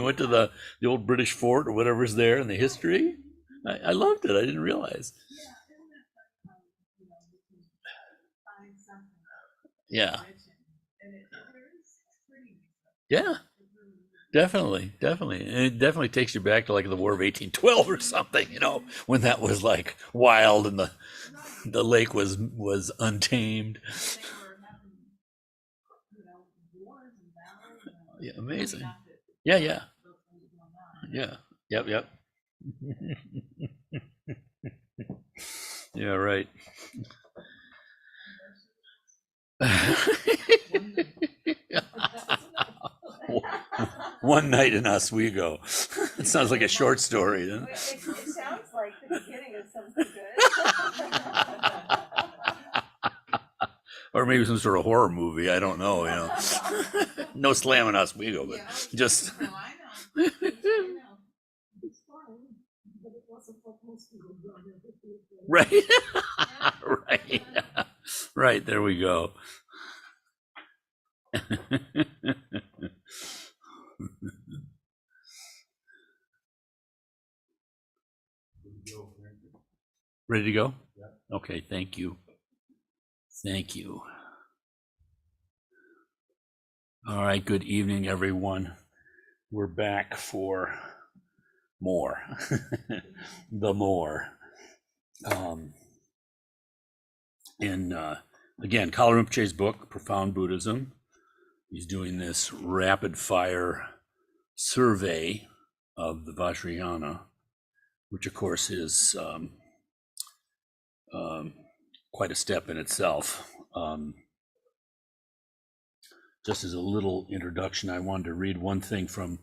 went to the old British fort or whatever's there and the history. I loved it. I didn't realize. Yeah. Yeah. Definitely, definitely. And it definitely takes you back to like the War of 1812 or something, when that was like wild and the lake was untamed. Yeah, amazing. Yeah, yeah. Yeah. Yep, yep. Yeah, right. One night in Oswego. It sounds like a short story. Huh? It sounds like the beginning of something good. Or maybe some sort of horror movie. I don't know. No slamming Oswego, but just. No, I know. Right. Right. Right. There we go. Ready to go? Okay. Thank you. Thank you. All right. Good evening, everyone. We're back for more. The more. Again, Kalu Rinpoche's book, Profound Buddhism. He's doing this rapid fire survey of the Vajrayana, which of course is quite a step in itself. Just as a little introduction, I wanted to read one thing from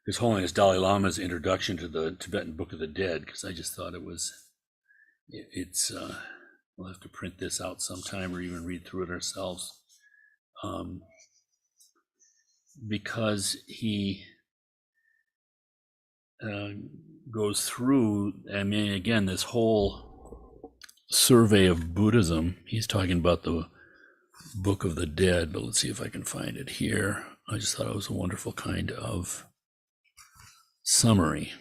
His Holiness Dalai Lama's introduction to the Tibetan Book of the Dead, because I just thought it's we'll have to print this out sometime or even read through it ourselves, because he goes through, I mean, again, this whole survey of Buddhism. He's talking about the Book of the Dead, but let's see if I can find it here. I just thought it was a wonderful kind of summary.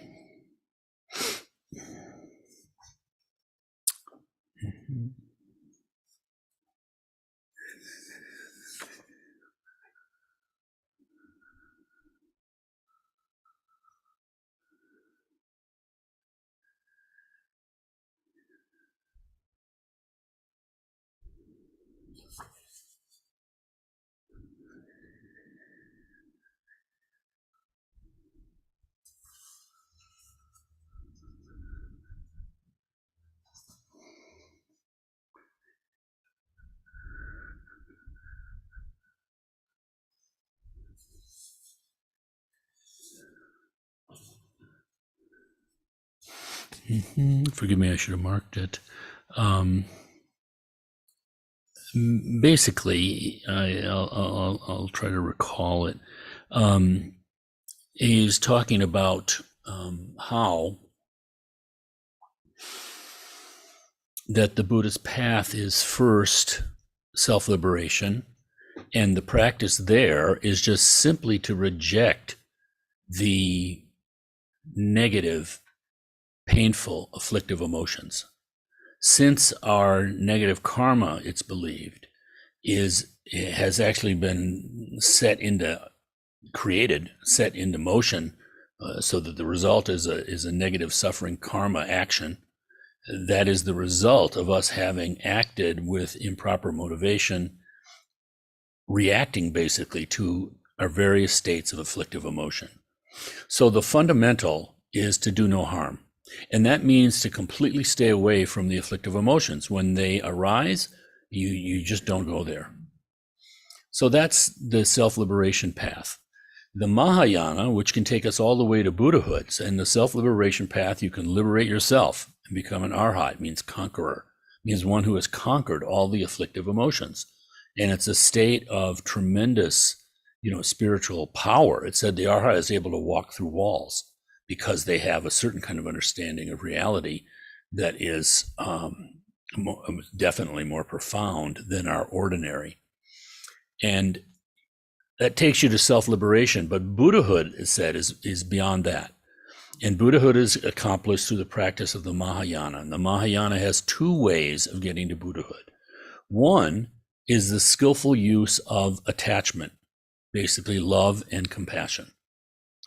Forgive me, I should have marked it. Basically, I'll try to recall it. He's talking about how that the Buddhist path is first self-liberation, and the practice there is just simply to reject the negative, painful, afflictive emotions. Since our negative karma, it's believed, has actually been set into motion, so that the result is a negative suffering karma action. That is the result of us having acted with improper motivation, reacting basically to our various states of afflictive emotion. So the fundamental is to do no harm. And that means to completely stay away from the afflictive emotions. When they arise, you just don't go there. So that's the self-liberation path. The Mahayana, which can take us all the way to Buddhahood, and the self-liberation path, you can liberate yourself and become an arhat, means conqueror, means one who has conquered all the afflictive emotions. And it's a state of tremendous, spiritual power. It said the arhat is able to walk through walls because they have a certain kind of understanding of reality that is definitely more profound than our ordinary. And that takes you to self-liberation. But Buddhahood, it said, is beyond that. And Buddhahood is accomplished through the practice of the Mahayana. And the Mahayana has two ways of getting to Buddhahood. One is the skillful use of attachment, basically love and compassion.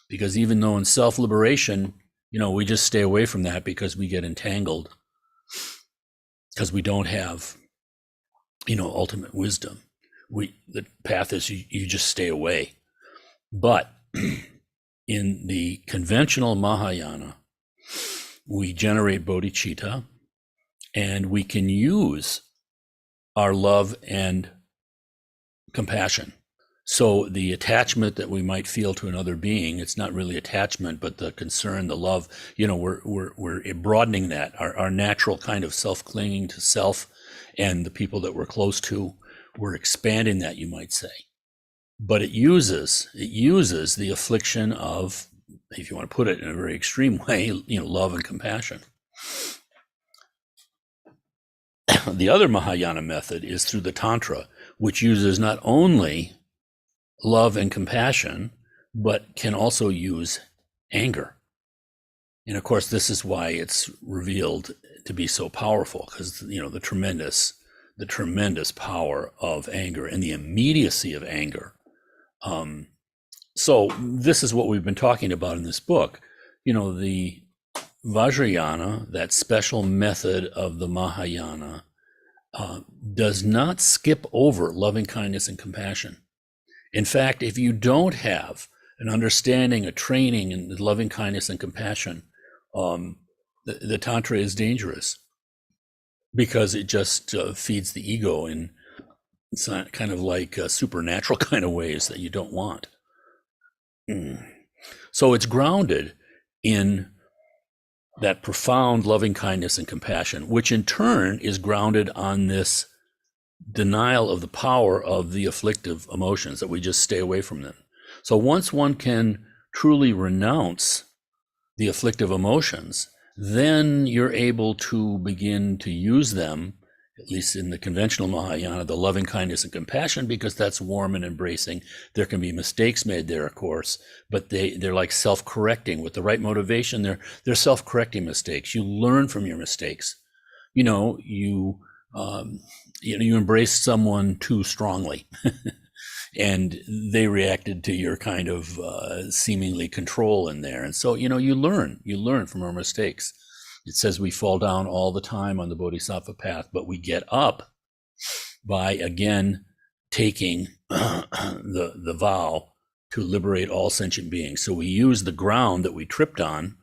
Because even though in self-liberation, we just stay away from that because we get entangled, because we don't have, ultimate wisdom. The path is you just stay away. But in the conventional Mahayana, we generate bodhicitta, and we can use our love and compassion. So the attachment that we might feel to another being, it's not really attachment, but the concern, the love, we're broadening that, our natural kind of self-clinging to self and the people that we're close to, we're expanding that, you might say. But it uses the affliction of, if you want to put it in a very extreme way, love and compassion. The other Mahayana method is through the Tantra, which uses not only love and compassion, but can also use anger. And of course, this is why it's revealed to be so powerful, because the tremendous power of anger and the immediacy of anger. So this is what we've been talking about in this book. The Vajrayana, that special method of the Mahayana, does not skip over loving kindness and compassion. In fact, if you don't have an understanding, a training in loving kindness and compassion, the Tantra is dangerous because it just feeds the ego in kind of like supernatural kind of ways that you don't want. So it's grounded in that profound loving kindness and compassion, which in turn is grounded on this denial of the power of the afflictive emotions, that we just stay away from them. So once one can truly renounce the afflictive emotions, then you're able to begin to use them, at least in the conventional Mahayana, the loving kindness and compassion, because that's warm and embracing. There can be mistakes made there, of course, but they're like self-correcting. With the right motivation, they're self-correcting mistakes. You learn from your mistakes. You embraced someone too strongly and they reacted to your kind of seemingly control in there. And so, you learn from our mistakes. It says we fall down all the time on the Bodhisattva path, but we get up by, again, taking the vow to liberate all sentient beings. So we use the ground that we tripped on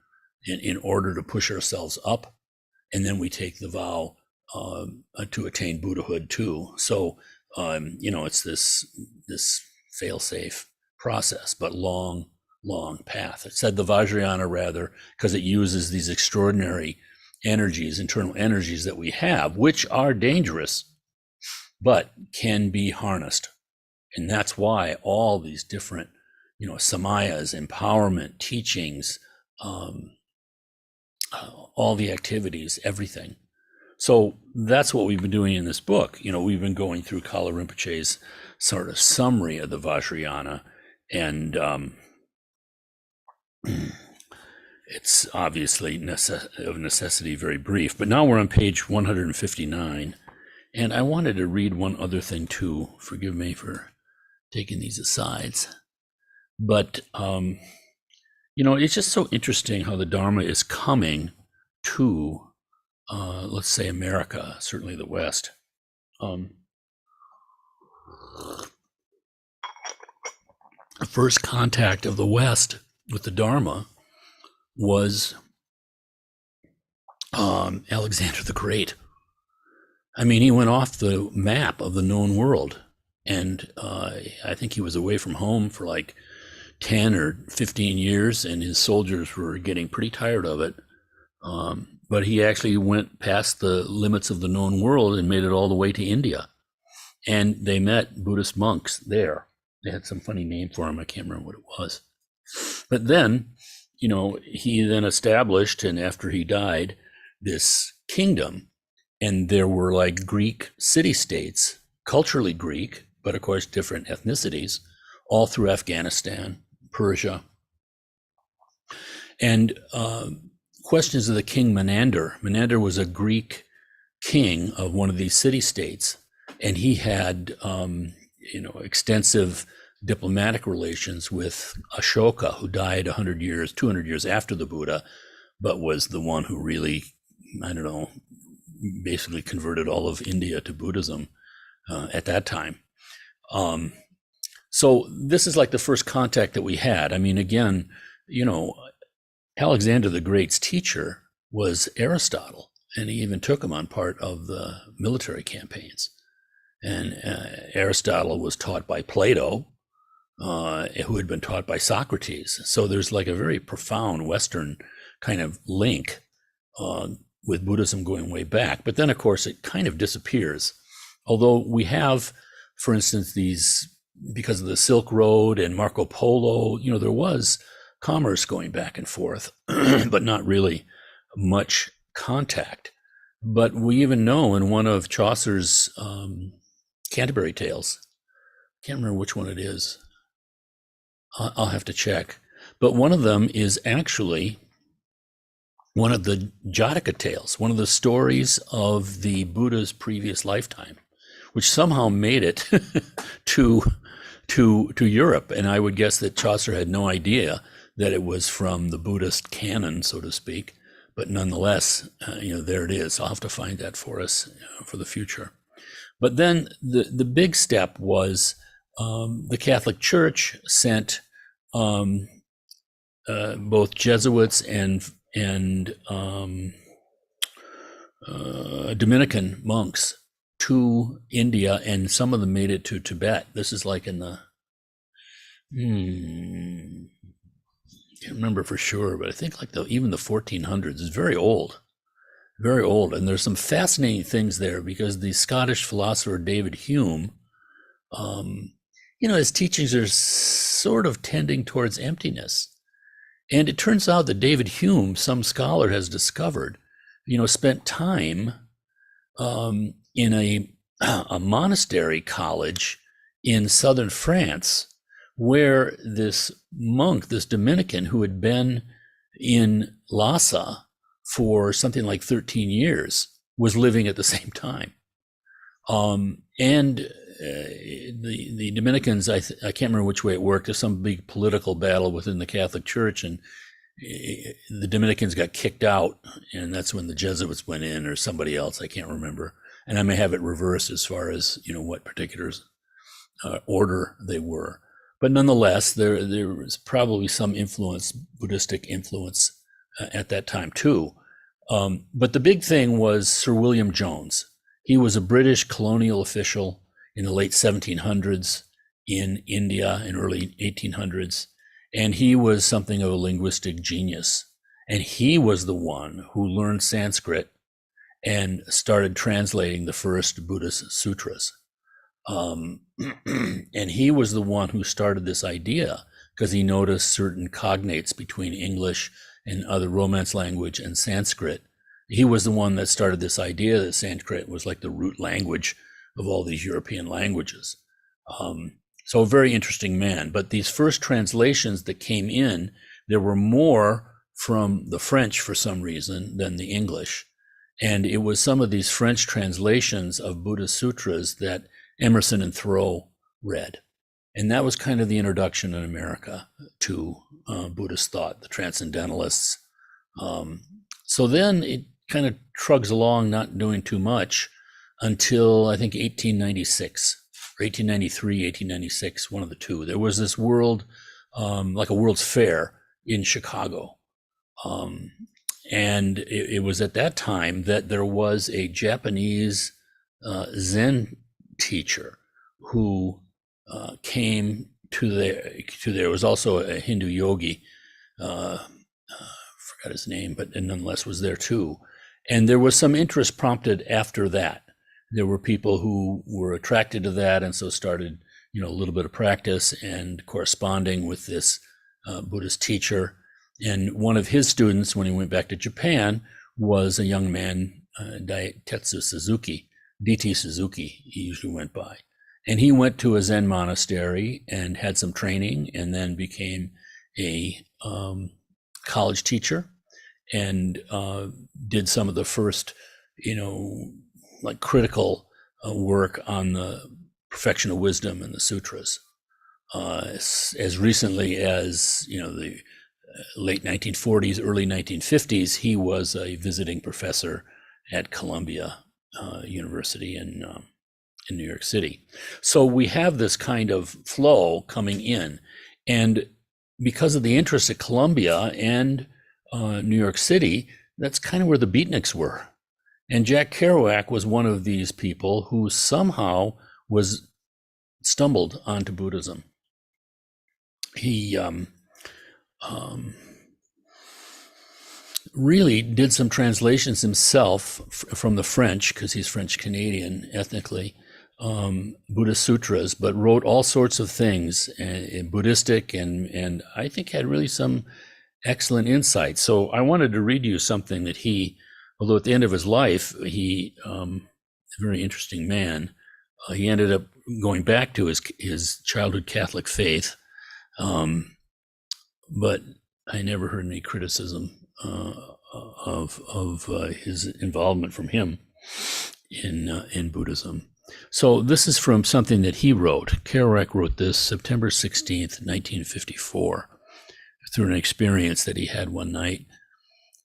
in order to push ourselves up. And then we take the vow to attain Buddhahood too. So, it's this fail-safe process, but long path. It said the Vajrayana, rather, because it uses these extraordinary energies, internal energies that we have, which are dangerous, but can be harnessed. And that's why all these different, samayas, empowerment, teachings, all the activities, everything. So that's what we've been doing in this book. We've been going through Kalu Rinpoche's sort of summary of the Vajrayana, and it's obviously of necessity very brief. But now we're on page 159, and I wanted to read one other thing too. Forgive me for taking these asides. But, it's just so interesting how the Dharma is coming to let's say America, certainly the West. The first contact of the West with the Dharma was Alexander the Great. I mean, he went off the map of the known world, and I think he was away from home for like 10 or 15 years, and his soldiers were getting pretty tired of it. But he actually went past the limits of the known world and made it all the way to India. And they met Buddhist monks there. They had some funny name for him. I can't remember what it was. But then, he then established, and after he died, this kingdom. And there were like Greek city-states, culturally Greek, but of course different ethnicities, all through Afghanistan, Persia. And questions of the king Menander. Menander was a Greek king of one of these city-states, and he had extensive diplomatic relations with Ashoka, who died 200 years after the Buddha, but was the one who really, basically converted all of India to Buddhism at that time. So this is like the first contact that we had. I mean, again, Alexander the Great's teacher was Aristotle, and he even took him on part of the military campaigns. And Aristotle was taught by Plato, who had been taught by Socrates. So there's like a very profound Western kind of link with Buddhism going way back. But then, of course, it kind of disappears. Although we have, for instance, these, because of the Silk Road and Marco Polo, there was commerce going back and forth, but not really much contact. But we even know in one of Chaucer's Canterbury Tales, I can't remember which one it is, I'll have to check, but one of them is actually one of the Jataka tales, one of the stories of the Buddha's previous lifetime, which somehow made it to Europe. And I would guess that Chaucer had no idea that it was from the Buddhist canon, so to speak. But nonetheless, there it is. I'll have to find that for us for the future. But then the big step was the Catholic Church sent both Jesuits and Dominican monks to India, and some of them made it to Tibet. This is like in the can't remember for sure, but I think like even the 1400s. Is very old, and there's some fascinating things there, because the Scottish philosopher David Hume, his teachings are sort of tending towards emptiness. And it turns out that David Hume, some scholar has discovered, spent time in a monastery college in southern France, where this monk, this Dominican who had been in Lhasa for something like 13 years, was living at the same time. And the Dominicans, I can't remember which way it worked. There's some big political battle within the Catholic Church, and the Dominicans got kicked out, and that's when the Jesuits went in, or somebody else, I can't remember. And I may have it reversed as far as what particular order they were. But nonetheless, there was probably some influence, Buddhistic influence, at that time too. But the big thing was Sir William Jones. He was a British colonial official in the late 1700s in India, in early 1800s, and he was something of a linguistic genius. And he was the one who learned Sanskrit and started translating the first Buddhist sutras. And he was the one who started this idea, because he noticed certain cognates between English and other Romance language and Sanskrit. He was the one that started this idea that Sanskrit was like the root language of all these European languages. So a very interesting man. But these first translations that came in, there were more from the French for some reason than the English. And it was some of these French translations of Buddhist sutras that Emerson and Thoreau read. And that was kind of the introduction in America to Buddhist thought, the Transcendentalists. So then it kind of trugs along, not doing too much, until I think 1896, or 1893, 1896, one of the two. There was this world, like a World's Fair in Chicago. And it was at that time that there was a Japanese Zen teacher who came to there. There was also a Hindu yogi, forgot his name, but nonetheless was there too. And there was some interest prompted after that. There were people who were attracted to that, and so started, a little bit of practice and corresponding with this Buddhist teacher. And one of his students, when he went back to Japan, was a young man, DT Suzuki, he usually went by. And he went to a Zen monastery and had some training, and then became a college teacher, and did some of the first, like critical work on the perfection of wisdom and the sutras. As recently as the late 1940s, early 1950s, he was a visiting professor at Columbia University in New York City. So we have this kind of flow coming in, and because of the interest at Columbia and New York City, that's kind of where the beatniks were. And Jack Kerouac was one of these people who somehow stumbled onto Buddhism. He really did some translations himself from the French, because he's French Canadian ethnically, Buddhist sutras, but wrote all sorts of things in Buddhistic, and I think had really some excellent insight. So I wanted to read you something that he, although at the end of his life, he, a very interesting man, he ended up going back to his childhood Catholic faith, but I never heard any criticism of his involvement from him in Buddhism. So this is from something that he wrote. Kerouac wrote this September 16th, 1954, through an experience that he had one night.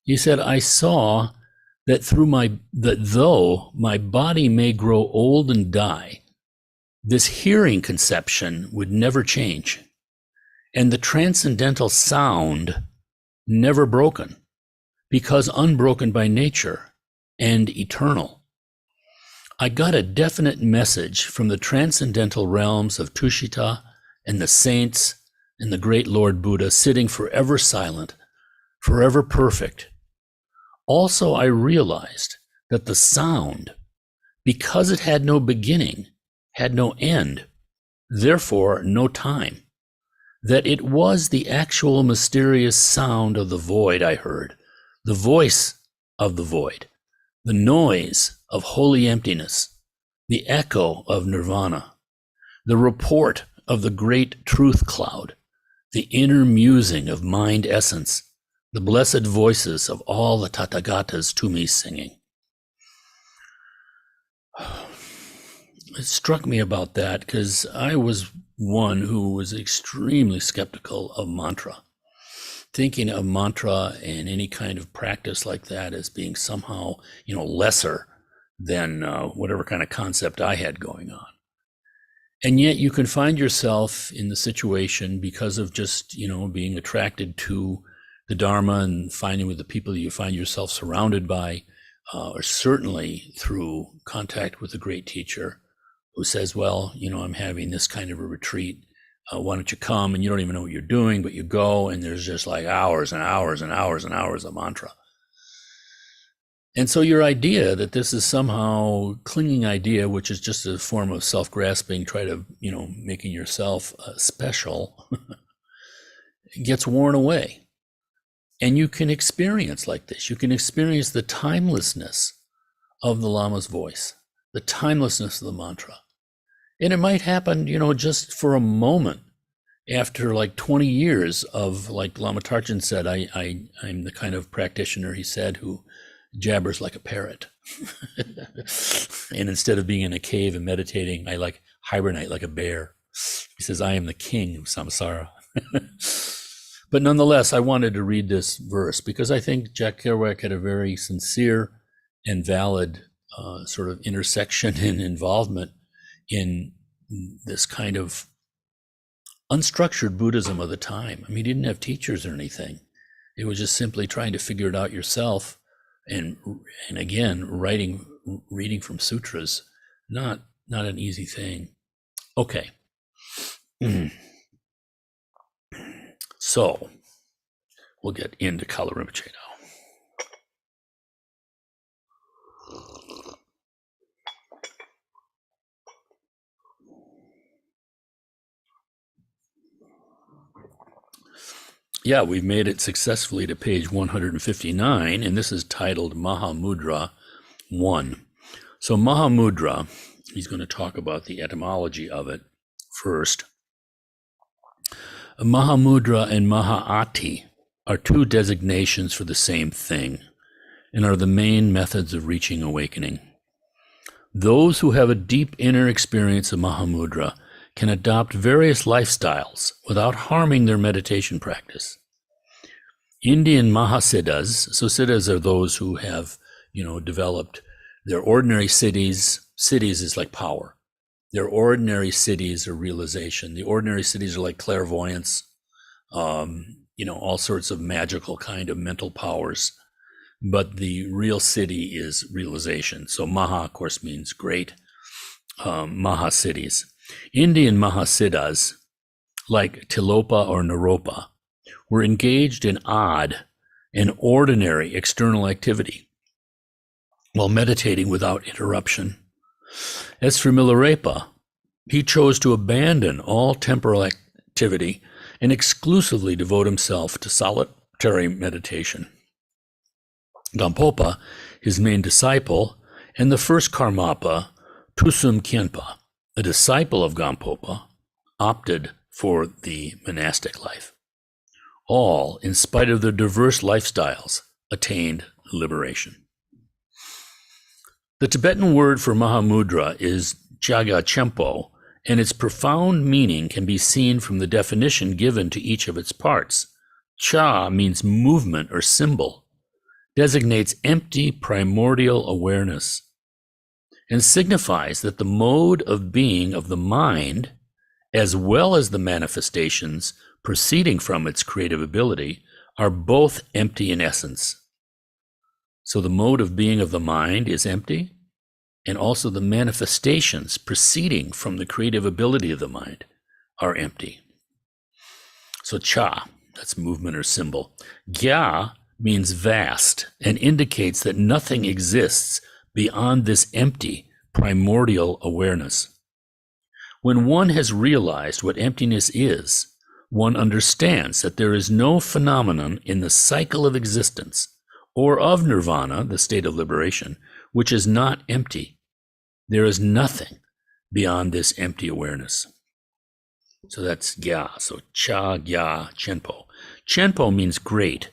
He said, "I saw that though my body may grow old and die, this hearing conception would never change, and the transcendental sound never broken, because unbroken by nature and eternal. I got a definite message from the transcendental realms of Tushita and the saints and the great Lord Buddha sitting forever silent, forever perfect. Also, I realized that the sound, because it had no beginning, had no end, therefore no time, that it was the actual mysterious sound of the void I heard, the voice of the void, the noise of holy emptiness, the echo of nirvana, the report of the great truth cloud, the inner musing of mind essence, the blessed voices of all the Tathagatas to me singing." It struck me about that because I was one who was extremely skeptical of mantra, thinking of mantra and any kind of practice like that as being somehow, lesser than whatever kind of concept I had going on. And yet you can find yourself in the situation because of just, being attracted to the Dharma and finding with the people you find yourself surrounded by, or certainly through contact with a great teacher who says, well, I'm having this kind of a retreat. Why don't you come? And you don't even know what you're doing, but you go, and there's just like hours and hours and hours and hours of mantra. And so your idea that this is somehow clinging idea, which is just a form of self-grasping, try to, making yourself special, gets worn away. And you can experience like this. You can experience the timelessness of the Lama's voice, the timelessness of the mantra. And it might happen, just for a moment after like 20 years of, like Lama Tarchin said, I'm the kind of practitioner, he said, who jabbers like a parrot. And instead of being in a cave and meditating, I hibernate like a bear. He says, I am the king of samsara. But nonetheless, I wanted to read this verse because I think Jack Kerouac had a very sincere and valid sort of intersection and involvement in this kind of unstructured Buddhism of the time. I mean, he didn't have teachers or anything. It was just simply trying to figure it out yourself. And again, reading from sutras, not an easy thing. Okay. So we'll get into Kalu Rinpoche now. Yeah, we've made it successfully to page 159, and this is titled Mahamudra 1. So Mahamudra He's going to talk about the etymology of it first. Mahamudra and Mahaati are two designations for the same thing and are the main methods of reaching awakening. Those who have a deep inner experience of Mahamudra can adopt various lifestyles without harming their meditation practice. Indian Mahasiddhas, so siddhas are those who have, developed their ordinary siddhis. Siddhis is like power. Their ordinary siddhis are realization. The ordinary siddhis are like clairvoyance, all sorts of magical kind of mental powers. But the real siddhi is realization. So Maha, of course, means great. Mahasiddhis. Indian Mahasiddhas, like Tilopa or Naropa, were engaged in odd and ordinary external activity while meditating without interruption. As for Milarepa, he chose to abandon all temporal activity and exclusively devote himself to solitary meditation. Gampopa, his main disciple, and the first Karmapa, Tusum Khenpa, a disciple of Gampopa, opted for the monastic life. All, in spite of their diverse lifestyles, attained liberation. The Tibetan word for Mahamudra is Jaga Chempo, and its profound meaning can be seen from the definition given to each of its parts. Cha means movement or symbol, designates empty primordial awareness, and signifies that the mode of being of the mind, as well as the manifestations proceeding from its creative ability, are both empty in essence. So the mode of being of the mind is empty, and also the manifestations proceeding from the creative ability of the mind are empty. So cha, that's movement or symbol. Gya means vast and indicates that nothing exists beyond this empty primordial awareness. When one has realized what emptiness is, one understands that there is no phenomenon in the cycle of existence or of nirvana, the state of liberation, which is not empty. There is nothing beyond this empty awareness. So that's Gya. So Cha, Gya, Chenpo. Chenpo means great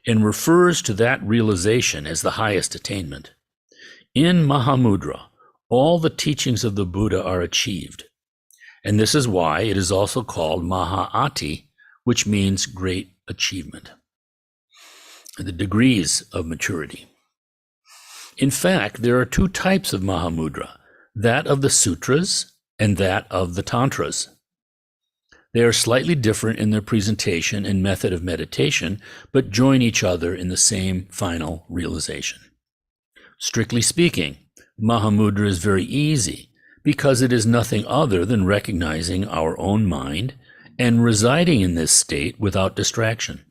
and refers to that realization as the highest attainment. In Mahamudra, all the teachings of the Buddha are achieved. And this is why it is also called Mahaati, which means great achievement. The degrees of maturity. In fact, there are two types of Mahamudra, that of the sutras and that of the tantras. They are slightly different in their presentation and method of meditation, but join each other in the same final realization. Strictly speaking, Mahamudra is very easy because it is nothing other than recognizing our own mind and residing in this state without distraction.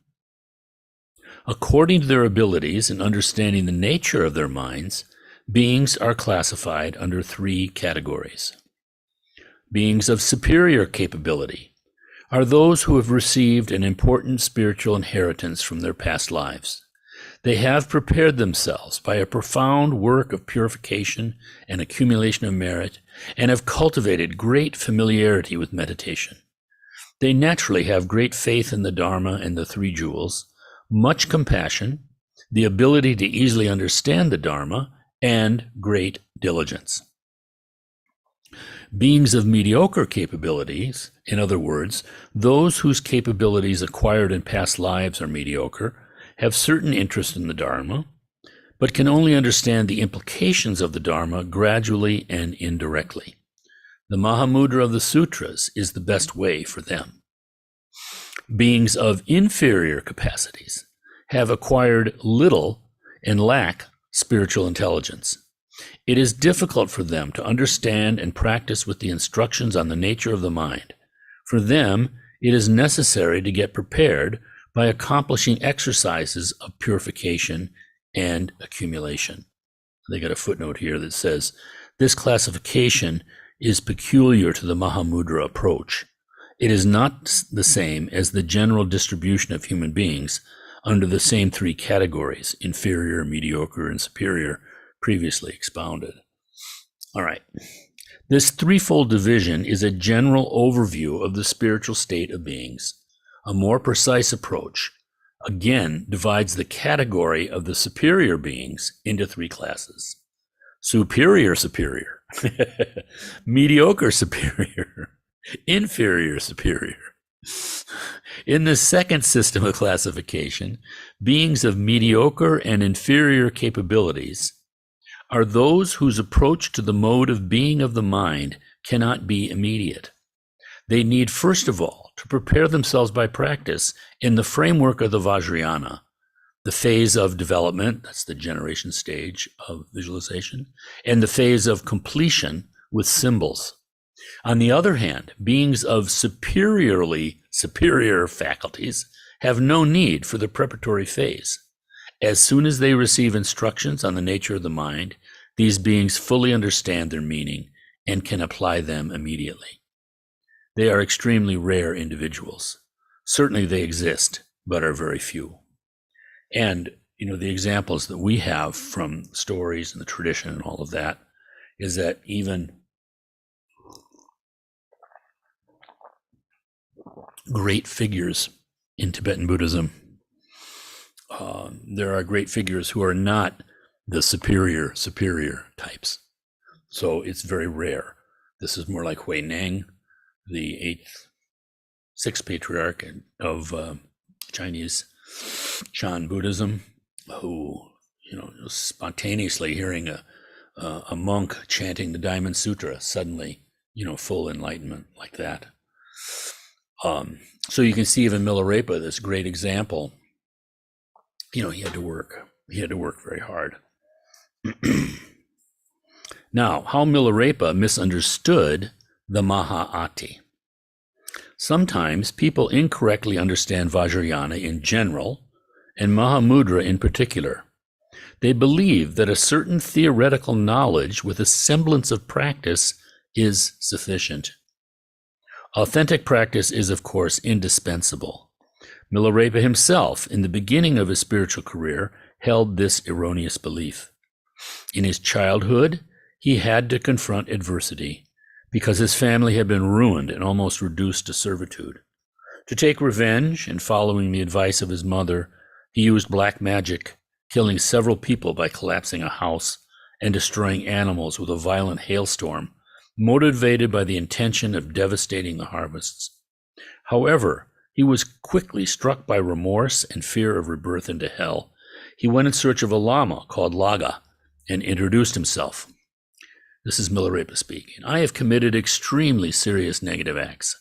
According to their abilities and understanding the nature of their minds, beings are classified under three categories. Beings of superior capability are those who have received an important spiritual inheritance from their past lives. They have prepared themselves by a profound work of purification and accumulation of merit, and have cultivated great familiarity with meditation. They naturally have great faith in the Dharma and the Three Jewels, much compassion, the ability to easily understand the Dharma, and great diligence. Beings of mediocre capabilities, in other words, those whose capabilities acquired in past lives are mediocre, have certain interest in the Dharma, but can only understand the implications of the Dharma gradually and indirectly. The Mahamudra of the Sutras is the best way for them. Beings of inferior capacities have acquired little and lack spiritual intelligence. It is difficult for them to understand and practice with the instructions on the nature of the mind. For them, it is necessary to get prepared by accomplishing exercises of purification and accumulation. They got a footnote here that says, this classification is peculiar to the Mahamudra approach. It is not the same as the general distribution of human beings under the same three categories, inferior, mediocre, and superior, previously expounded. All right, This threefold division is a general overview of the spiritual state of beings. A more precise approach, again, divides the category of the superior beings into three classes. Superior, mediocre, superior, inferior, superior. In the second system of classification, beings of mediocre and inferior capabilities are those whose approach to the mode of being of the mind cannot be immediate. They need, first of all, to prepare themselves by practice in the framework of the Vajrayana, the phase of development, that's the generation stage of visualization, and the phase of completion with symbols. On the other hand, beings of superior faculties have no need for the preparatory phase. As soon as they receive instructions on the nature of the mind, these beings fully understand their meaning and can apply them immediately. They are extremely rare individuals. Certainly they exist, but are very few. And, the examples that we have from stories and the tradition and all of that is that even great figures in Tibetan Buddhism, there are great figures who are not the superior types. So it's very rare. This is more like Hui Neng, the sixth patriarch of Chinese Shan Buddhism, who, spontaneously hearing a monk chanting the Diamond Sutra, suddenly, full enlightenment like that. So you can see even Milarepa, this great example, he had to work very hard. Now, how Milarepa misunderstood the Mahā'ati. Sometimes people incorrectly understand Vajrayana in general and Mahamudra in particular. They believe that a certain theoretical knowledge with a semblance of practice is sufficient. Authentic practice is, of course, indispensable. Milarepa himself, in the beginning of his spiritual career, held this erroneous belief. In his childhood, he had to confront adversity because his family had been ruined and almost reduced to servitude. To take revenge, and following the advice of his mother, he used black magic, killing several people by collapsing a house and destroying animals with a violent hailstorm, motivated by the intention of devastating the harvests. However, he was quickly struck by remorse and fear of rebirth into hell. He went in search of a lama called Laga and introduced himself. This is Milarepa speaking. I have committed extremely serious negative acts.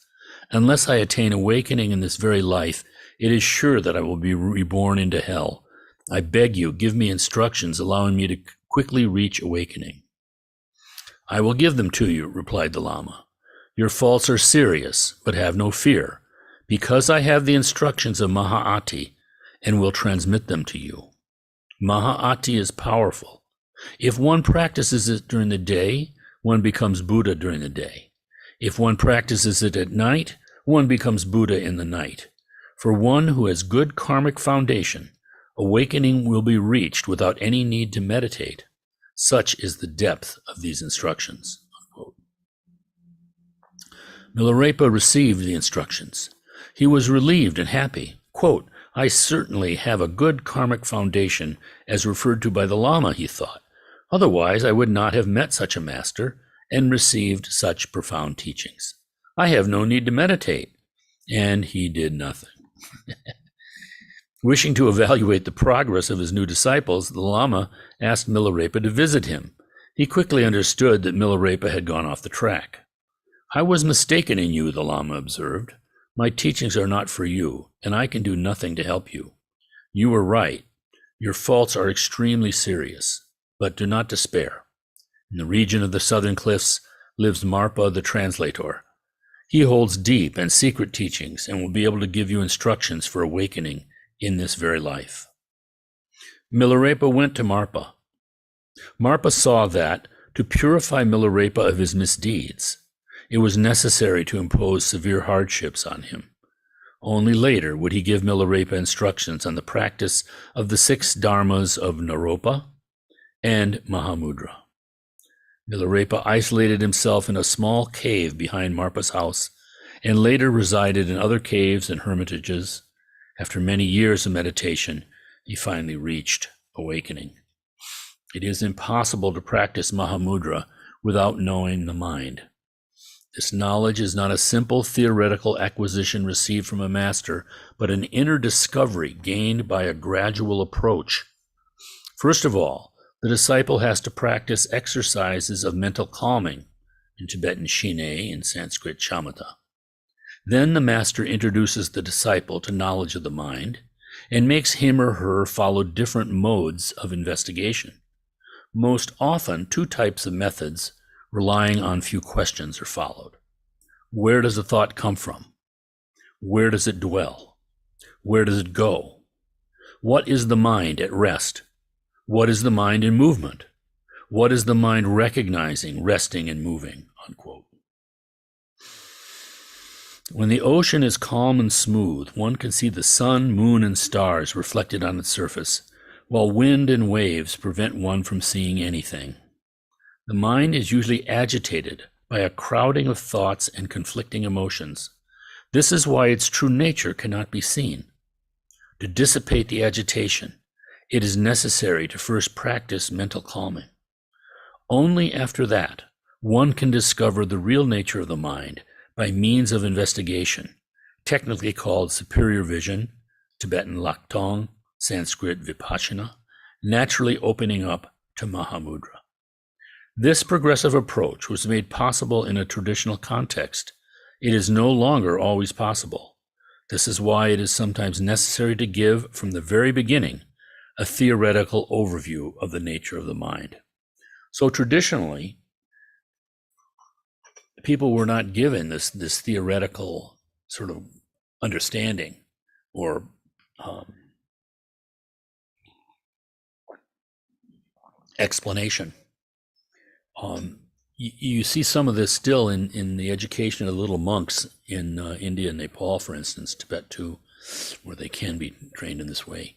Unless I attain awakening in this very life, it is sure that I will be reborn into hell. I beg you, give me instructions allowing me to quickly reach awakening. I will give them to you, replied the Lama. Your faults are serious, but have no fear, because I have the instructions of Mahā'ati and will transmit them to you. Mahā'ati is powerful. If one practices it during the day, one becomes Buddha during the day. If one practices it at night, one becomes Buddha in the night. For one who has good karmic foundation, awakening will be reached without any need to meditate. Such is the depth of these instructions. Unquote. Milarepa received the instructions. He was relieved and happy. Quote, I certainly have a good karmic foundation as referred to by the Lama, he thought. Otherwise, I would not have met such a master and received such profound teachings. I have no need to meditate. And he did nothing. Wishing to evaluate the progress of his new disciples, the Lama asked Milarepa to visit him. He quickly understood that Milarepa had gone off the track. I was mistaken in you, the Lama observed. My teachings are not for you, and I can do nothing to help you. You were right. Your faults are extremely serious, but do not despair. In the region of the southern cliffs lives Marpa the translator. He holds deep and secret teachings and will be able to give you instructions for awakening in this very life. Milarepa went to Marpa. Marpa saw that, to purify Milarepa of his misdeeds, it was necessary to impose severe hardships on him. Only later would he give Milarepa instructions on the practice of the 6 dharmas of Naropa and Mahamudra. Milarepa isolated himself in a small cave behind Marpa's house and later resided in other caves and hermitages. After many years of meditation, he finally reached awakening. It is impossible to practice Mahamudra without knowing the mind. This knowledge is not a simple theoretical acquisition received from a master, but an inner discovery gained by a gradual approach. First of all, the disciple has to practice exercises of mental calming, in Tibetan shine, in Sanskrit shamatha. Then the master introduces the disciple to knowledge of the mind and makes him or her follow different modes of investigation. Most often, two types of methods relying on few questions are followed. Where does a thought come from? Where does it dwell? Where does it go? What is the mind at rest? What is the mind in movement? What is the mind recognizing, resting, and moving? Unquote. When the ocean is calm and smooth, one can see the sun, moon, and stars reflected on its surface, while wind and waves prevent one from seeing anything. The mind is usually agitated by a crowding of thoughts and conflicting emotions. This is why its true nature cannot be seen. To dissipate the agitation, it is necessary to first practice mental calming. Only after that, one can discover the real nature of the mind by means of investigation, technically called superior vision, Tibetan Laktong, Sanskrit Vipassana, naturally opening up to Mahamudra. This progressive approach was made possible in a traditional context. It is no longer always possible. This is why it is sometimes necessary to give, from the very beginning, a theoretical overview of the nature of the mind. So traditionally, people were not given this theoretical sort of understanding or explanation. You see some of this still in the education of the little monks in India and Nepal, for instance, Tibet too, where they can be trained in this way,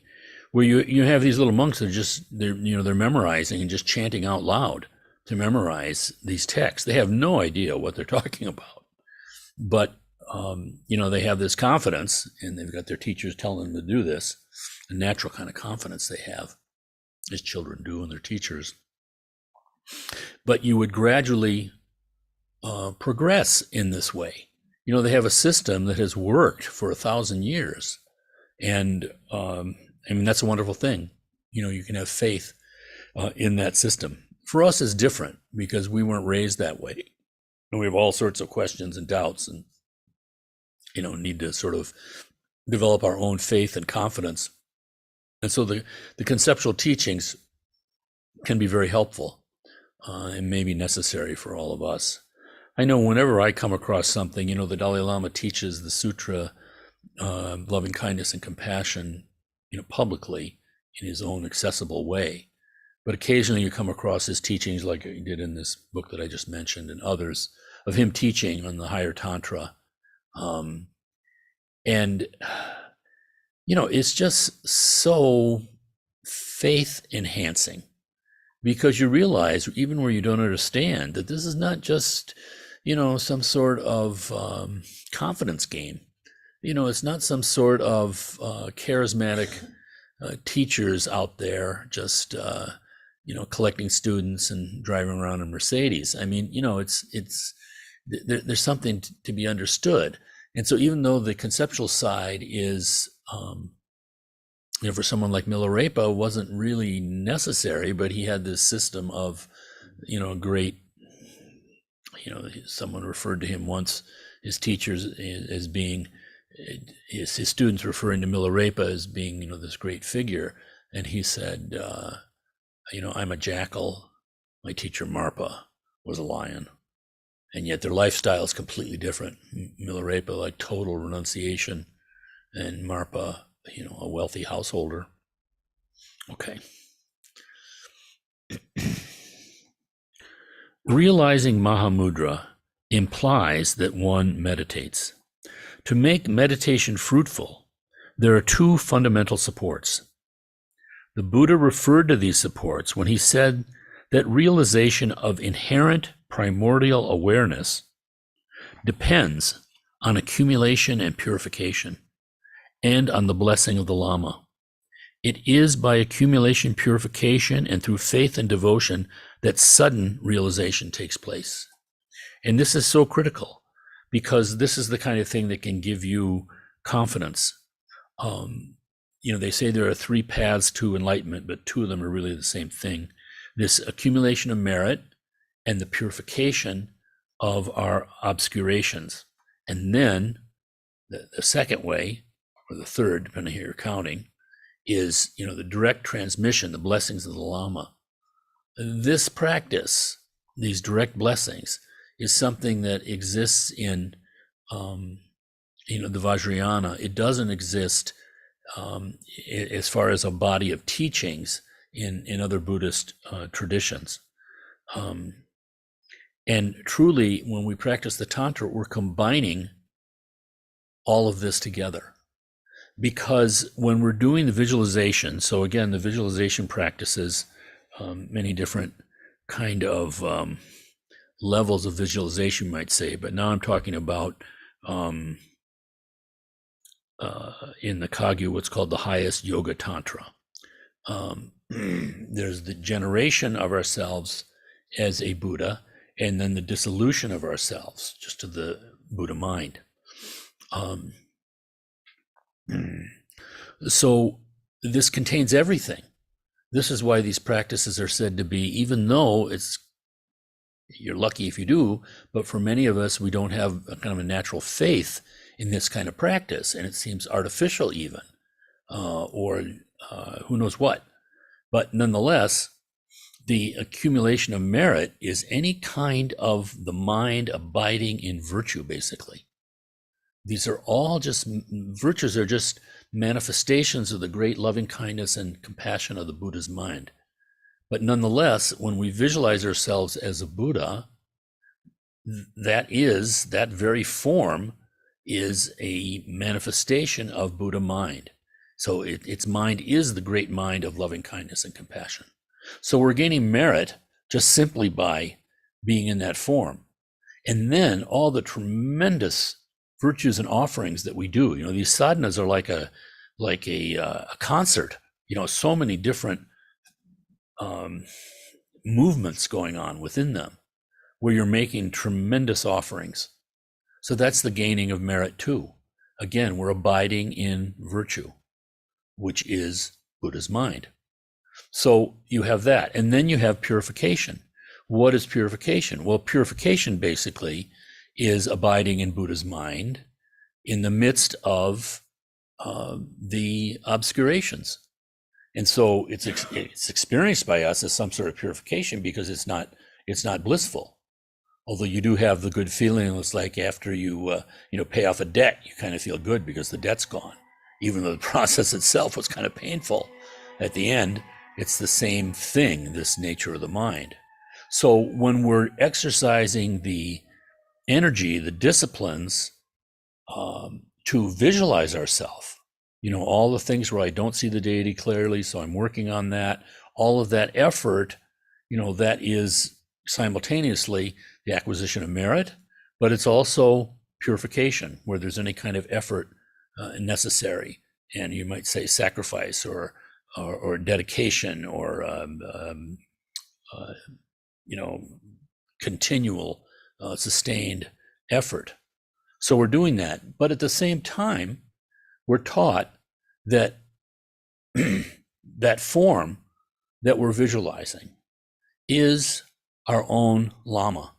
where you have these little monks that they're memorizing and just chanting out loud to memorize these texts. They have no idea what they're talking about, but they have this confidence, and they've got their teachers telling them to do this, a natural kind of confidence they have, as children do in their teachers. But you would gradually progress in this way. They have a system that has worked for 1,000 years. And that's a wonderful thing. You can have faith in that system. For us, it's different because we weren't raised that way. And we have all sorts of questions and doubts and, need to sort of develop our own faith and confidence. And so the conceptual teachings can be very helpful. And may be necessary for all of us. I know whenever I come across something, the Dalai Lama teaches the sutra, loving kindness and compassion, publicly in his own accessible way. But occasionally you come across his teachings, like he did in this book that I just mentioned, and others, of him teaching on the higher tantra. It's just so faith enhancing. Because you realize, even where you don't understand, that this is not just, some sort of confidence game. It's not some sort of charismatic teachers out there just, collecting students and driving around in Mercedes. There's something to be understood. And so even though the conceptual side is, for someone like Milarepa wasn't really necessary, but he had this system of, great, someone referred to him once, his teachers as being, his students referring to Milarepa as being, this great figure. And he said, I'm a jackal. My teacher Marpa was a lion. And yet their lifestyle is completely different. Milarepa, like total renunciation, and Marpa, a wealthy householder. Okay. Realizing Mahamudra implies that one meditates. To make meditation fruitful, there are two fundamental supports. The Buddha referred to these supports when he said that realization of inherent primordial awareness depends on accumulation and purification, and on the blessing of the Lama. It is by accumulation, purification, and through faith and devotion that sudden realization takes place. And this is so critical, because this is the kind of thing that can give you confidence. They say there are 3 paths to enlightenment, but 2 of them are really the same thing. This accumulation of merit and the purification of our obscurations. And then the second way, or the third, depending on how you're counting, is, the direct transmission, the blessings of the Lama. This practice, these direct blessings, is something that exists in, the Vajrayana. It doesn't exist as far as a body of teachings in other Buddhist traditions. And truly, when we practice the Tantra, we're combining all of this together. Because when we're doing the visualization, so again, the visualization practices, many different kind of levels of visualization, you might say, but now I'm talking about in the Kagyu, what's called the highest yoga tantra. There's the generation of ourselves as a Buddha, and then the dissolution of ourselves just to the Buddha mind. So this contains everything. This is why these practices are said to be, even though you're lucky if you do, but for many of us, we don't have a kind of a natural faith in this kind of practice, and it seems artificial even, or who knows what. But nonetheless, the accumulation of merit is any kind of the mind abiding in virtue, basically. These are all just, virtues are just manifestations of the great loving kindness and compassion of the Buddha's mind. But nonetheless, when we visualize ourselves as a Buddha, that very form is a manifestation of Buddha mind. So its mind is the great mind of loving kindness and compassion. So we're gaining merit just simply by being in that form. And then all the tremendous virtues and offerings that we do, these sadhanas are like a concert, so many different movements going on within them where you're making tremendous offerings. So that's the gaining of merit too. Again, we're abiding in virtue, which is Buddha's mind. So you have that. And then you have purification. What is purification? Well, purification basically is abiding in Buddha's mind in the midst of the obscurations. And so it's experienced by us as some sort of purification because it's not blissful. Although you do have the good feeling, it's like after you pay off a debt, you kind of feel good because the debt's gone, even though the process itself was kind of painful. At the end, it's the same thing, this nature of the mind. So when we're exercising the energy, the disciplines to visualize ourselves, all the things where I don't see the deity clearly, so I'm working on that, all of that effort, that is simultaneously the acquisition of merit, but it's also purification where there's any kind of effort necessary. And you might say sacrifice or dedication or, continual sustained effort. So we're doing that. But at the same time, we're taught that that form that we're visualizing is our own Lama.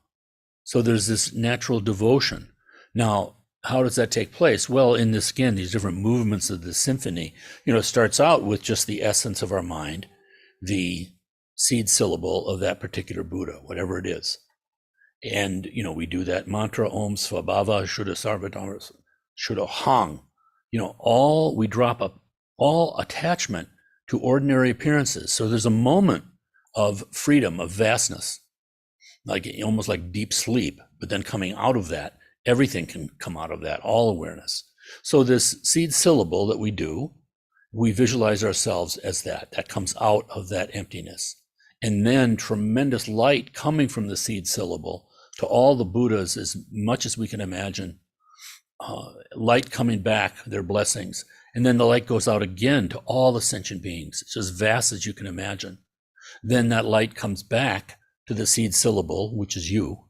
So there's this natural devotion. Now, how does that take place? Well, in this, again, these different movements of the symphony, it starts out with just the essence of our mind, the seed syllable of that particular Buddha, whatever it is. And, we do that mantra, Om Svabhava Shuddha Sarvadharma Shuddha Hang. We drop up all attachment to ordinary appearances. So there's a moment of freedom, of vastness, almost like deep sleep, but then coming out of that, everything can come out of that, all awareness. So this seed syllable that we do, we visualize ourselves as that comes out of that emptiness. and then tremendous light coming from the seed syllable to all the Buddhas as much as we can imagine, light coming back, their blessings. And then the light goes out again to all the sentient beings. It's as vast as you can imagine. Then that light comes back to the seed syllable, which is you,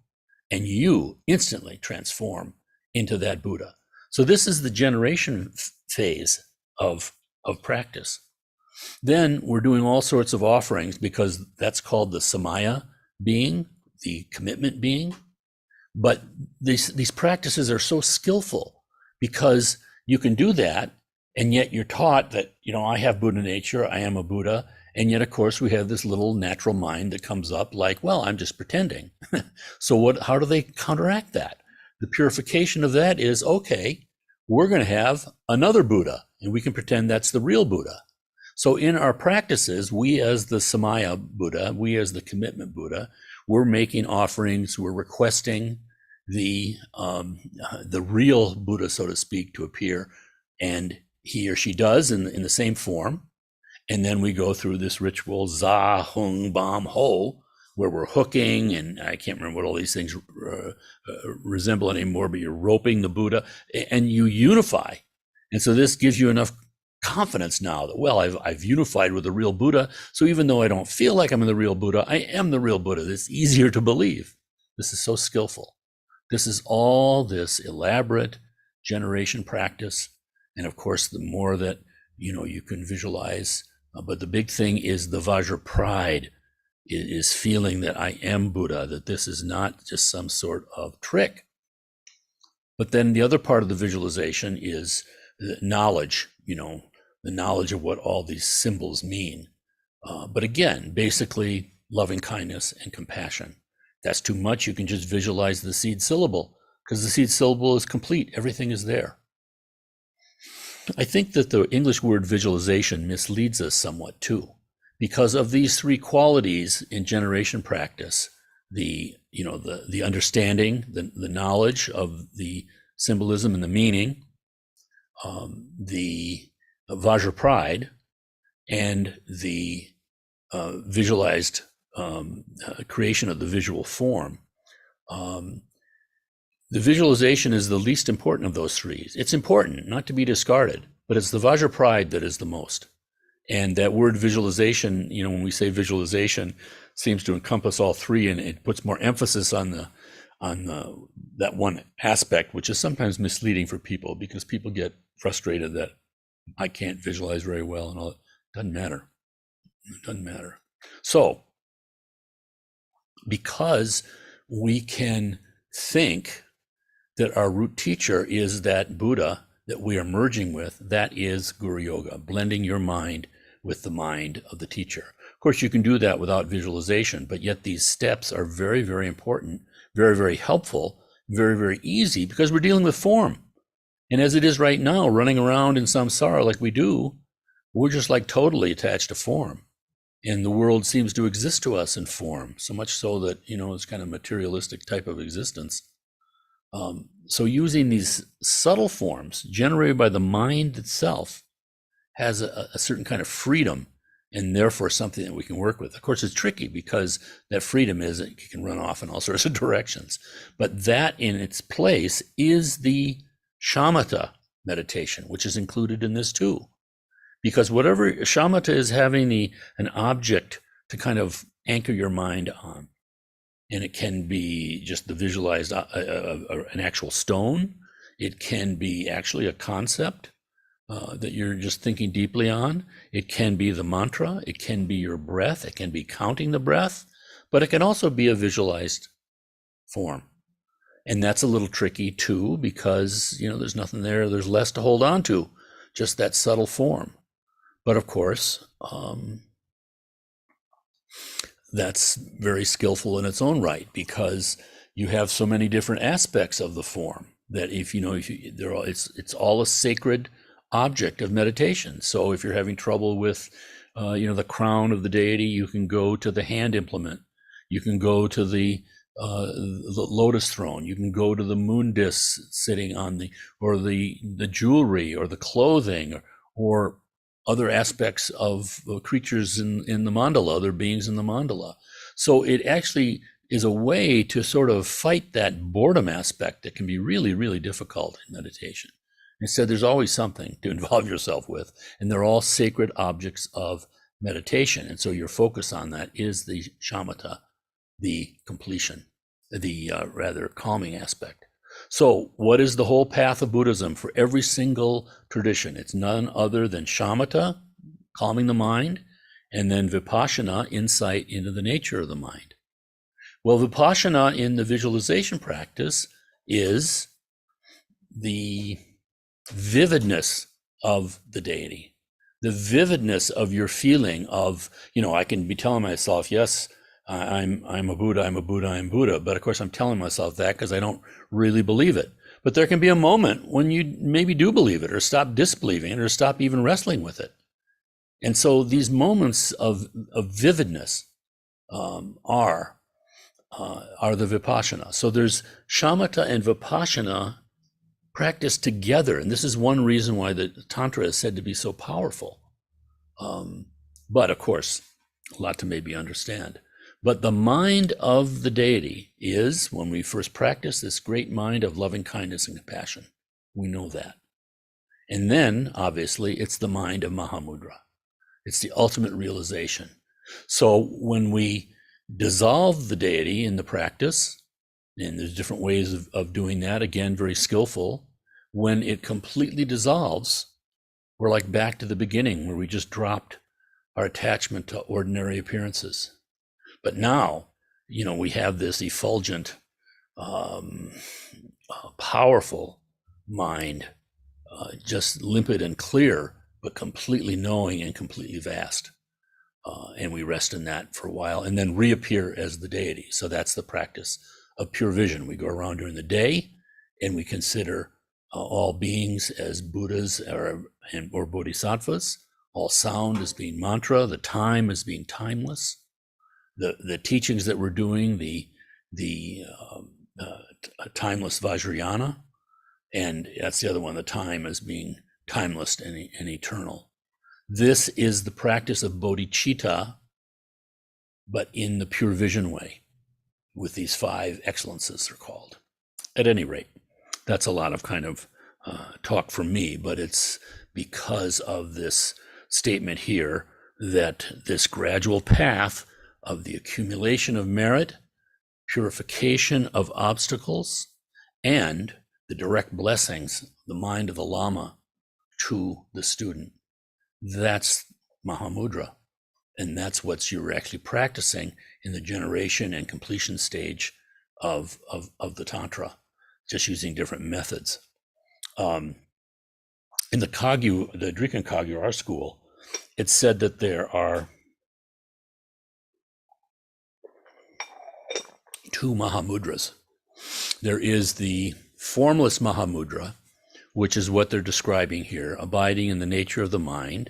and you instantly transform into that Buddha. So this is the generation phase of practice. Then we're doing all sorts of offerings, because that's called the samaya being, the commitment being. But these practices are so skillful, because you can do that, and yet you're taught that, I have Buddha nature, I am a Buddha. And yet, of course, we have this little natural mind that comes up like, well, I'm just pretending. So how do they counteract that? The purification of that is, okay, we're going to have another Buddha, and we can pretend that's the real Buddha. So in our practices, we as the Samaya Buddha, we as the commitment Buddha, we're making offerings, we're requesting the real Buddha, so to speak, to appear, and he or she does in the same form. And then we go through this ritual, za, hung, bam, ho, where we're hooking, and I can't remember what all these things resemble anymore, but you're roping the Buddha, and you unify. And so this gives you enough confidence now that, well, I've unified with the real Buddha, so even though I don't feel like I'm the real Buddha, I am the real Buddha. It's easier to believe. This is so skillful. This is all this elaborate generation practice. And of course, the more that, you can visualize, but the big thing is the Vajra pride, is feeling that I am Buddha, that this is not just some sort of trick. But then the other part of the visualization is the knowledge, the knowledge of what all these symbols mean. But again, basically loving kindness and compassion. That's too much. You can just visualize the seed syllable, because the seed syllable is complete. Everything is there. I think that the English word visualization misleads us somewhat too, because of these three qualities in generation practice: the understanding, the knowledge of the symbolism and the meaning, the Vajra pride, and the visualized creation of the visual form. The visualization is the least important of those three. It's important, not to be discarded, but it's the Vajra pride that is the most. And that word visualization, when we say visualization, seems to encompass all three, and it puts more emphasis on that one aspect, which is sometimes misleading for people, because people get frustrated that I can't visualize very well and all. It doesn't matter. It doesn't matter. So, because we can think that our root teacher is that Buddha that we are merging with, that is Guru Yoga, blending your mind with the mind of the teacher. Of course, you can do that without visualization, but yet these steps are very, very important, very, very helpful, very, very easy, because we're dealing with form. And as it is right now, running around in samsara like we do, we're just like totally attached to form. And the world seems to exist to us in form, so much so that, it's kind of materialistic type of existence. So using these subtle forms generated by the mind itself has a certain kind of freedom, and therefore something that we can work with. Of course, it's tricky, because that freedom is that you can run off in all sorts of directions. But that in its place is the shamatha meditation, which is included in this too. Because whatever shamatha is, having an object to kind of anchor your mind on. And it can be just the visualized, an actual stone. It can be actually a concept that you're just thinking deeply on. It can be the mantra. It can be your breath. It can be counting the breath. But it can also be a visualized form. And that's a little tricky too, because, there's nothing there. There's less to hold on to, just that subtle form. But of course, that's very skillful in its own right, because you have so many different aspects of the form that it's all a sacred object of meditation. So if you're having trouble with, the crown of the deity, you can go to the hand implement. You can go to the lotus throne. You can go to the moon disc sitting on or the jewelry or the clothing or other aspects of creatures in the mandala, other beings in the mandala. So it actually is a way to sort of fight that boredom aspect that can be really, really difficult in meditation. Instead, there's always something to involve yourself with, and they're all sacred objects of meditation. And so your focus on that is the shamatha, the completion, the rather calming aspect. So what is the whole path of Buddhism for every single tradition? It's none other than shamatha, calming the mind, and then vipassana, insight into the nature of the mind. Well, vipassana in the visualization practice is the vividness of the deity, the vividness of your feeling of, I can be telling myself, yes, I'm a Buddha, I'm a Buddha, I'm Buddha. But of course, I'm telling myself that because I don't really believe it. But there can be a moment when you maybe do believe it, or stop disbelieving it, or stop even wrestling with it. And so these moments of vividness are the vipassana. So there's shamatha and vipassana practiced together. And this is one reason why the Tantra is said to be so powerful. But of course, a lot to maybe understand. But the mind of the deity is, when we first practice, this great mind of loving kindness and compassion. We know that. And then, obviously, it's the mind of Mahamudra. It's the ultimate realization. So when we dissolve the deity in the practice, and there's different ways of doing that, again, very skillful, when it completely dissolves, we're like back to the beginning where we just dropped our attachment to ordinary appearances. But now, we have this effulgent, powerful mind, just limpid and clear, but completely knowing and completely vast. And we rest in that for a while and then reappear as the deity. So that's the practice of pure vision. We go around during the day and we consider all beings as Buddhas or Bodhisattvas, all sound as being mantra, the time as being timeless. The teachings that we're doing, the timeless Vajrayana, and that's the other one, the time as being timeless and eternal. This is the practice of bodhicitta, but in the pure vision way, with these 5 excellences they're called. At any rate, that's a lot of kind of talk from me, but it's because of this statement here that this gradual path of the accumulation of merit, purification of obstacles, and the direct blessings, the mind of the Lama to the student. That's Mahamudra. And that's what you're actually practicing in the generation and completion stage of the Tantra, just using different methods. In the Drikkan Kagyu, our school, it's said that there are 2 Mahamudras. There is the formless Mahamudra, which is what they're describing here, abiding in the nature of the mind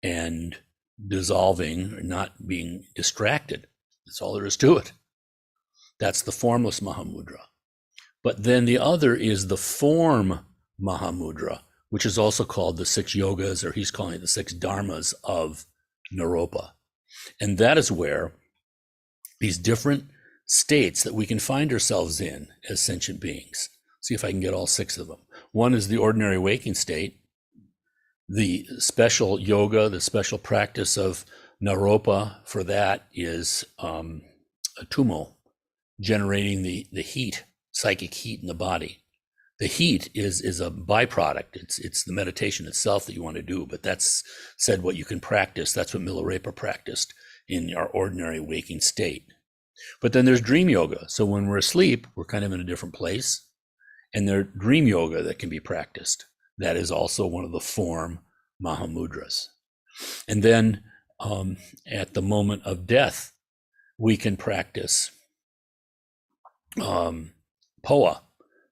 and dissolving, not being distracted. That's all there is to it. That's the formless Mahamudra. But then the other is the form Mahamudra, which is also called the 6 yogas, or he's calling it the 6 dharmas of Naropa. And that is where these different states that we can find ourselves in as sentient beings. See if I can get all 6 of them. One is the ordinary waking state, the special yoga, the special practice of Naropa for that is a tumo, generating the heat, psychic heat in the body. The heat is a byproduct. It's the meditation itself that you want to do, but that's said what you can practice. That's what Milarepa practiced in our ordinary waking state. But then there's dream yoga. So when we're asleep, we're kind of in a different place. And there's dream yoga that can be practiced. That is also one of the form Mahamudras. And then at the moment of death, we can practice Poa,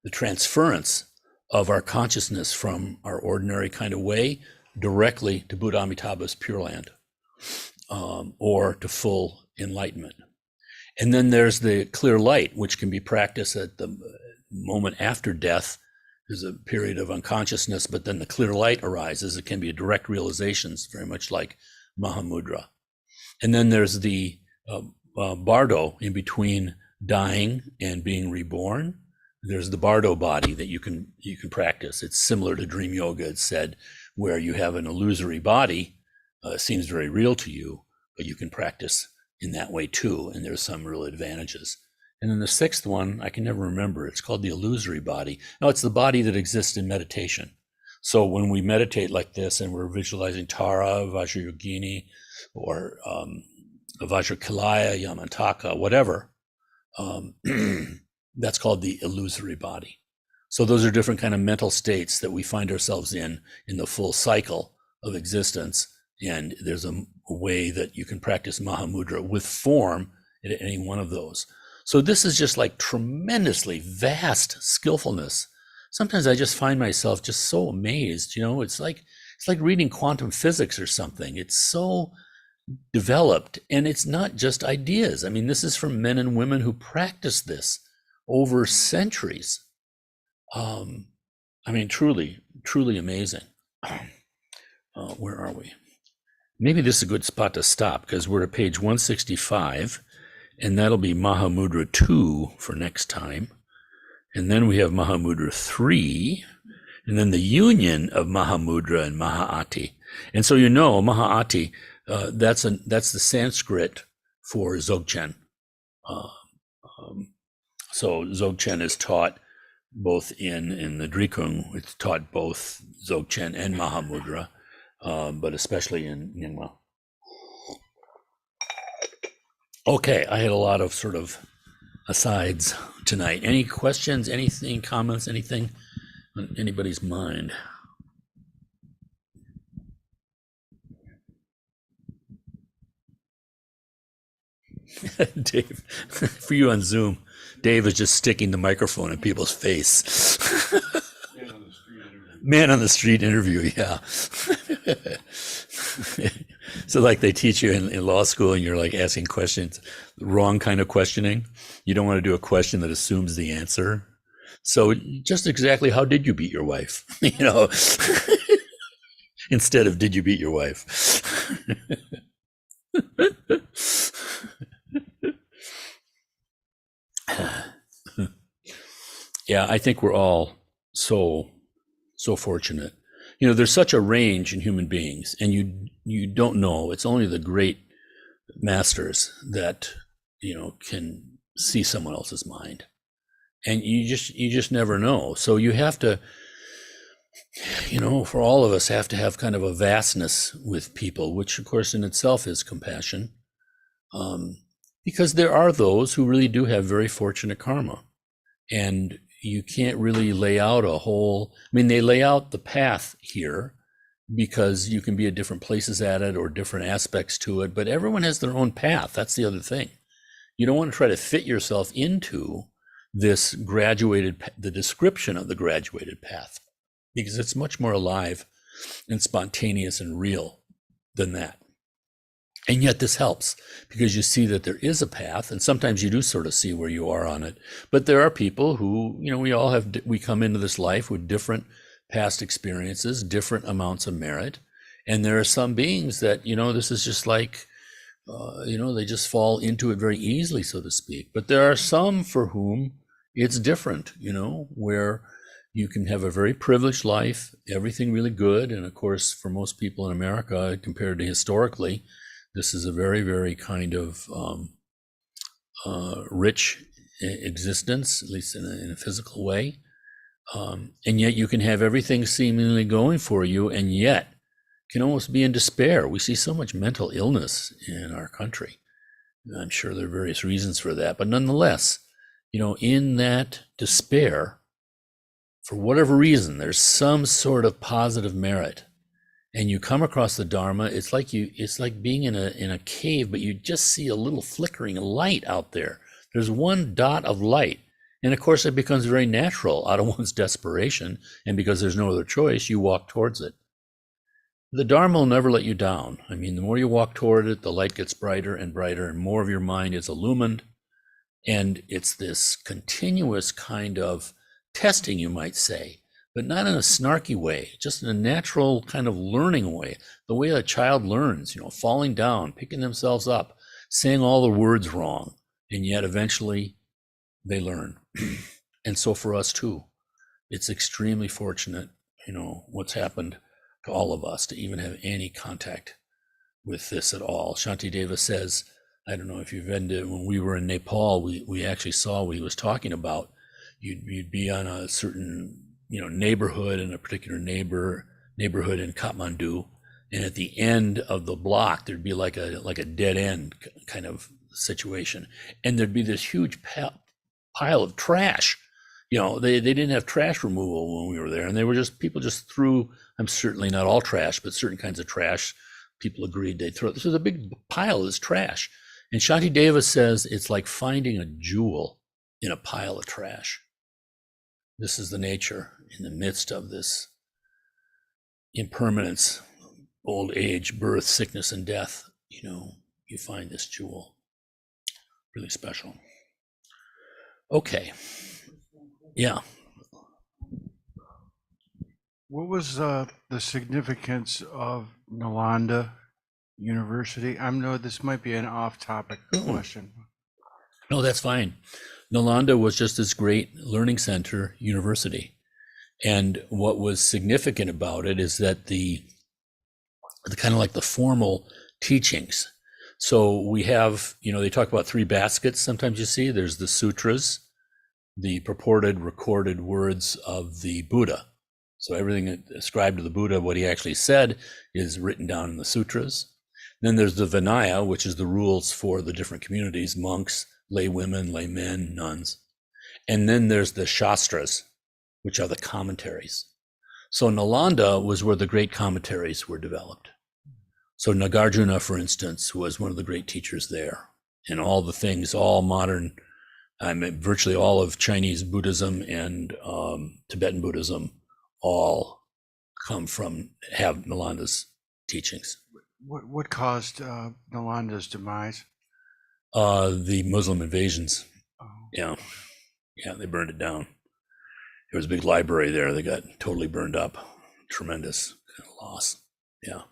the transference of our consciousness from our ordinary kind of way directly to Buddha Amitabha's Pure Land, or to full enlightenment. And then there's the clear light, which can be practiced at the moment after death, there's a period of unconsciousness, but then the clear light arises. It can be a direct realization, it's very much like Mahamudra. And then there's the bardo in between dying and being reborn. There's the bardo body that you can practice. It's similar to dream yoga, it's said, where you have an illusory body, seems very real to you, but you can practice in that way too, and there's some real advantages. And then the sixth one, I can never remember, it's called the illusory body. No, it's the body that exists in meditation. So when we meditate like this and we're visualizing Tara, Vajrayogini, or Vajrakalaya, Yamantaka, whatever, that's called the illusory body. So those are different kind of mental states that we find ourselves in the full cycle of existence. And there's a way that you can practice Mahamudra with form at any one of those. So this is just like tremendously vast skillfulness. Sometimes I just find myself just so amazed, it's like reading quantum physics or something. It's so developed, and it's not just ideas. I mean, this is from men and women who practice this over centuries. I mean, truly, truly amazing. Where are we? Maybe this is a good spot to stop because we're at page 165, and that'll be Mahamudra 2 for next time. And then we have Mahamudra 3, and then the union of Mahamudra and Mahaati. And so Mahaati, that's the Sanskrit for Dzogchen. So Dzogchen is taught both in the Drikung, it's taught both Dzogchen and Mahamudra, but especially in Nyingma. Okay, I had a lot of sort of asides tonight. Any questions, anything, comments, anything on anybody's mind? Dave, for you on Zoom, Dave is just sticking the microphone in people's face. Man on the street interview, yeah. So like they teach you in law school and you're like asking questions, the wrong kind of questioning. You don't want to do a question that assumes the answer. So just exactly how did you beat your wife? Instead of did you beat your wife? Yeah, I think we're all so fortunate. There's such a range in human beings, and you don't know. It's only the great masters that can see someone else's mind, and you just never know. So you have to, for all of us, have to have kind of a vastness with people, which of course in itself is compassion, because there are those who really do have very fortunate karma, and you can't really lay out they lay out the path here because you can be at different places at it or different aspects to it, but everyone has their own path. That's the other thing. You don't want to try to fit yourself into the description of the graduated path, because it's much more alive and spontaneous and real than that. And yet this helps because you see that there is a path, and sometimes you do sort of see where you are on it. But there are people who, we come into this life with different past experiences, different amounts of merit. And there are some beings that, this is just like, they just fall into it very easily, so to speak. But there are some for whom it's different, where you can have a very privileged life, everything really good. And of course, for most people in America, compared to historically, this is a very, very kind of rich existence, at least in a physical way. And yet you can have everything seemingly going for you, and yet can almost be in despair. We see so much mental illness in our country. I'm sure there are various reasons for that, but nonetheless, in that despair, for whatever reason, there's some sort of positive merit. And you come across the Dharma, it's like being in a cave, but you just see a little flickering light out there. There's one dot of light. And of course, it becomes very natural out of one's desperation. And because there's no other choice, you walk towards it. The Dharma will never let you down. I mean, the more you walk toward it, the light gets brighter and brighter, and more of your mind is illumined. And it's this continuous kind of testing, you might say, but not in a snarky way, just in a natural kind of learning way, the way a child learns, falling down, picking themselves up, saying all the words wrong, and yet eventually they learn. And so for us too, it's extremely fortunate, what's happened to all of us to even have any contact with this at all. Shantideva says, I don't know if you've been to, when we were in Nepal, we actually saw what he was talking about. You'd be on a certain, neighborhood in a particular neighborhood in Kathmandu, and at the end of the block there'd be like a dead end kind of situation, and there'd be this huge pile of trash. They didn't have trash removal when we were there, and they were people just threw. I'm certainly not all trash, but certain kinds of trash. People agreed they'd throw. This was a big pile of this trash. And Shantideva says it's like finding a jewel in a pile of trash. This is the nature in the midst of this impermanence, old age, birth, sickness, and death. You find this jewel. Really special. Okay. Yeah. What was the significance of Nalanda University? I know this might be an off-topic question. No, that's fine. Nalanda was just this great learning center university. And what was significant about it is that the kind of like the formal teachings. So we have, they talk about 3 baskets sometimes you see. There's the sutras, the purported recorded words of the Buddha. So everything ascribed to the Buddha, what he actually said, is written down in the sutras. Then there's the Vinaya, which is the rules for the different communities, monks, lay women, lay men, nuns. And then there's the Shastras, which are the commentaries. So Nalanda was where the great commentaries were developed. So Nagarjuna, for instance, was one of the great teachers there. And all the things, all modern, virtually all of Chinese Buddhism and Tibetan Buddhism all have Nalanda's teachings. What caused Nalanda's demise? The Muslim invasions. Oh. Yeah, they burned it down. There was a big library there that got totally burned up. Tremendous kind of loss. Yeah.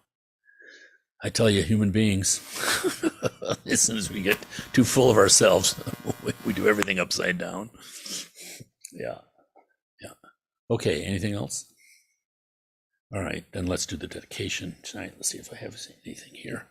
I tell you, human beings, as soon as we get too full of ourselves, we do everything upside down. Yeah. Okay, anything else? All right, then let's do the dedication tonight. Let's see if I have anything here.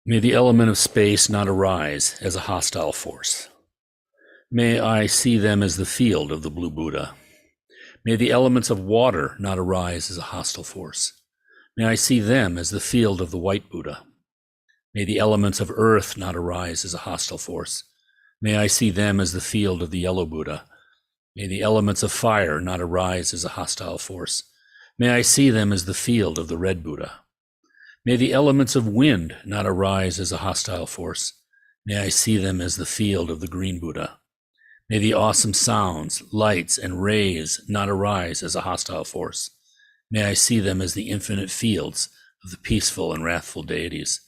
May the element of space not arise as a hostile force. May I see them as the field of the blue Buddha. May the elements of water not arise as a hostile force. May I see them as the field of the white Buddha. May the elements of earth not arise as a hostile force. May I see them as the field of the yellow Buddha. May the elements of fire not arise as a hostile force. May I see them as the field of the red Buddha. May the elements of wind not arise as a hostile force. May I see them as the field of the green Buddha. May the awesome sounds, lights, and rays not arise as a hostile force. May I see them as the infinite fields of the peaceful and wrathful deities.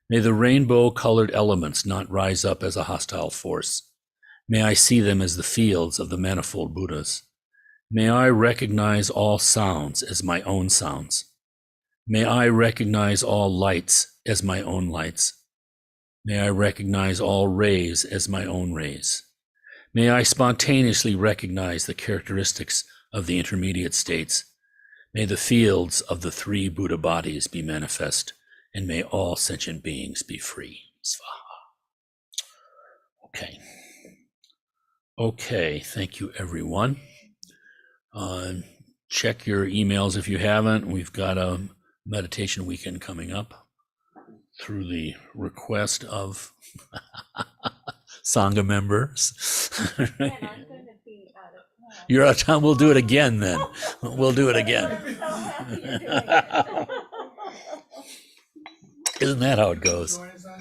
May the rainbow-colored elements not rise up as a hostile force. May I see them as the fields of the manifold Buddhas. May I recognize all sounds as my own sounds. May I recognize all lights as my own lights. May I recognize all rays as my own rays. May I spontaneously recognize the characteristics of the intermediate states. May the fields of the 3 Buddha bodies be manifest, and may all sentient beings be free. Svaha. Okay, thank you everyone. Check your emails if you haven't. We've got a meditation weekend coming up through the request of Sangha members. And I'm going to be out of town. You're out of town. We'll do it again then. We'll do it again. I'm so happy you're doing it. Isn't that how it goes? Join us on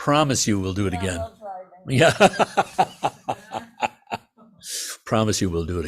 promise you we'll do it again. Parallel driving. Yeah. Promise you we'll do it again.